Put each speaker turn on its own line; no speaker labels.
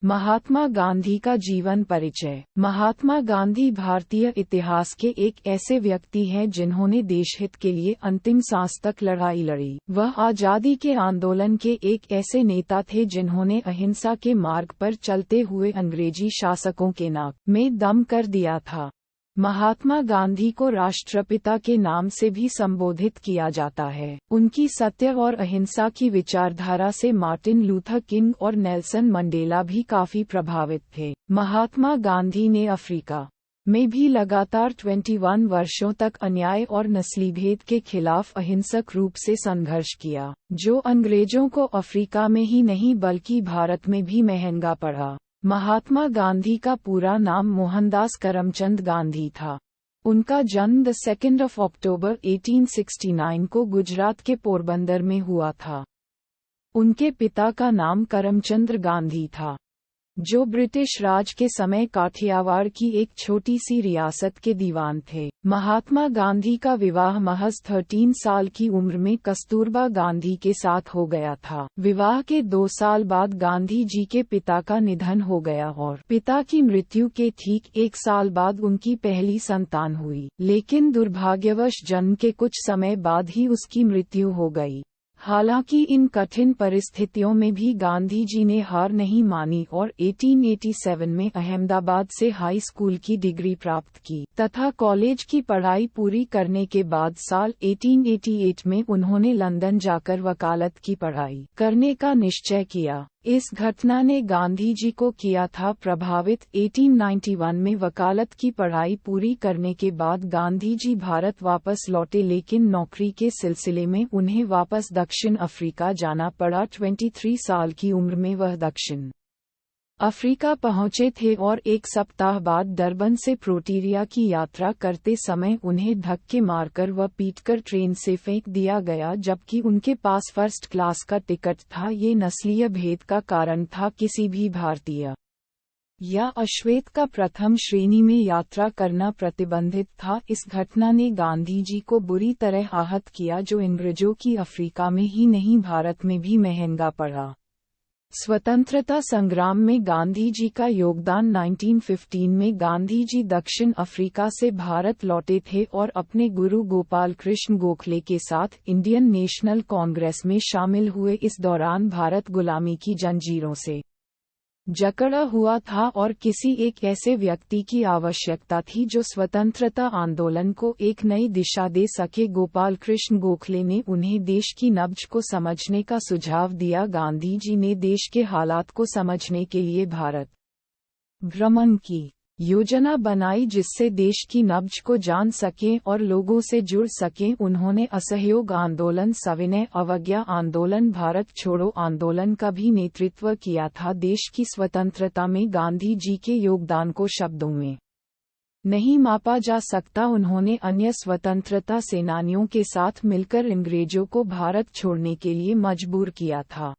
महात्मा गांधी का जीवन परिचय। महात्मा गांधी भारतीय इतिहास के एक ऐसे व्यक्ति हैं जिन्होंने देशहित के लिए अंतिम सांस तक लड़ाई लड़ी। वह आज़ादी के आंदोलन के एक ऐसे नेता थे जिन्होंने अहिंसा के मार्ग पर चलते हुए अंग्रेजी शासकों के नाक में दम कर दिया था। महात्मा गांधी को राष्ट्रपिता के नाम से भी संबोधित किया जाता है। उनकी सत्य और अहिंसा की विचारधारा से मार्टिन लूथर किंग और नेल्सन मंडेला भी काफी प्रभावित थे। महात्मा गांधी ने अफ्रीका में भी लगातार 21 वर्षों तक अन्याय और नस्ली भेद के खिलाफ अहिंसक रूप से संघर्ष किया, जो अंग्रेजों को अफ्रीका में ही नहीं बल्कि भारत में भी महंगा पड़ा। महात्मा गांधी का पूरा नाम मोहनदास करमचंद गांधी था। उनका जन्म 2 अक्टूबर 1869 को गुजरात के पोरबंदर में हुआ था। उनके पिता का नाम करमचंद्र गांधी था, जो ब्रिटिश राज के समय काठियावाड़ की एक छोटी सी रियासत के दीवान थे। महात्मा गांधी का विवाह महज 13 साल की उम्र में कस्तूरबा गांधी के साथ हो गया था। विवाह के 2 साल बाद गांधी जी के पिता का निधन हो गया और पिता की मृत्यु के ठीक 1 साल बाद उनकी पहली संतान हुई, लेकिन दुर्भाग्यवश जन्म के कुछ समय बाद ही उसकी मृत्यु हो गई। हालांकि इन कठिन परिस्थितियों में भी गांधी जी ने हार नहीं मानी और 1887 में अहमदाबाद से हाई स्कूल की डिग्री प्राप्त की तथा कॉलेज की पढ़ाई पूरी करने के बाद साल 1888 में उन्होंने लंदन जाकर वकालत की पढ़ाई करने का निश्चय किया। इस घटना ने गांधी जी को किया था प्रभावित। 1891 में वकालत की पढ़ाई पूरी करने के बाद गांधी जी भारत वापस लौटे, लेकिन नौकरी के सिलसिले में उन्हें वापस दक्षिण अफ्रीका जाना पड़ा। 23 साल की उम्र में वह दक्षिण अफ्रीका पहुंचे थे और 1 सप्ताह बाद डरबन से प्रोटीरिया की यात्रा करते समय उन्हें धक्के मारकर व पीटकर ट्रेन से फेंक दिया गया, जबकि उनके पास फर्स्ट क्लास का टिकट था। ये नस्लीय भेद का कारण था। किसी भी भारतीय या अश्वेत का प्रथम श्रेणी में यात्रा करना प्रतिबंधित था। इस घटना ने गांधी जी को बुरी तरह आहत किया, जो अंग्रेजों की अफ्रीका में ही नहीं भारत में भी महंगा पड़ा। स्वतंत्रता संग्राम में गांधी जी का योगदान। 1915 में गांधी जी दक्षिण अफ्रीका से भारत लौटे थे और अपने गुरु गोपाल कृष्ण गोखले के साथ इंडियन नेशनल कांग्रेस में शामिल हुए। इस दौरान भारत गुलामी की जंजीरों से जकड़ा हुआ था और किसी एक ऐसे व्यक्ति की आवश्यकता थी जो स्वतंत्रता आंदोलन को एक नई दिशा दे सके। गोपाल कृष्ण गोखले ने उन्हें देश की नब्ज को समझने का सुझाव दिया। गांधी जी ने देश के हालात को समझने के लिए भारत भ्रमण की योजना बनाई, जिससे देश की नब्ज को जान सकें और लोगों से जुड़ सकें। उन्होंने असहयोग आंदोलन, सविनय अवज्ञा आंदोलन, भारत छोड़ो आंदोलन का भी नेतृत्व किया था। देश की स्वतंत्रता में गांधी जी के योगदान को शब्दों में नहीं मापा जा सकता। उन्होंने अन्य स्वतंत्रता सेनानियों के साथ मिलकर अंग्रेजों को भारत छोड़ने के लिए मजबूर किया था।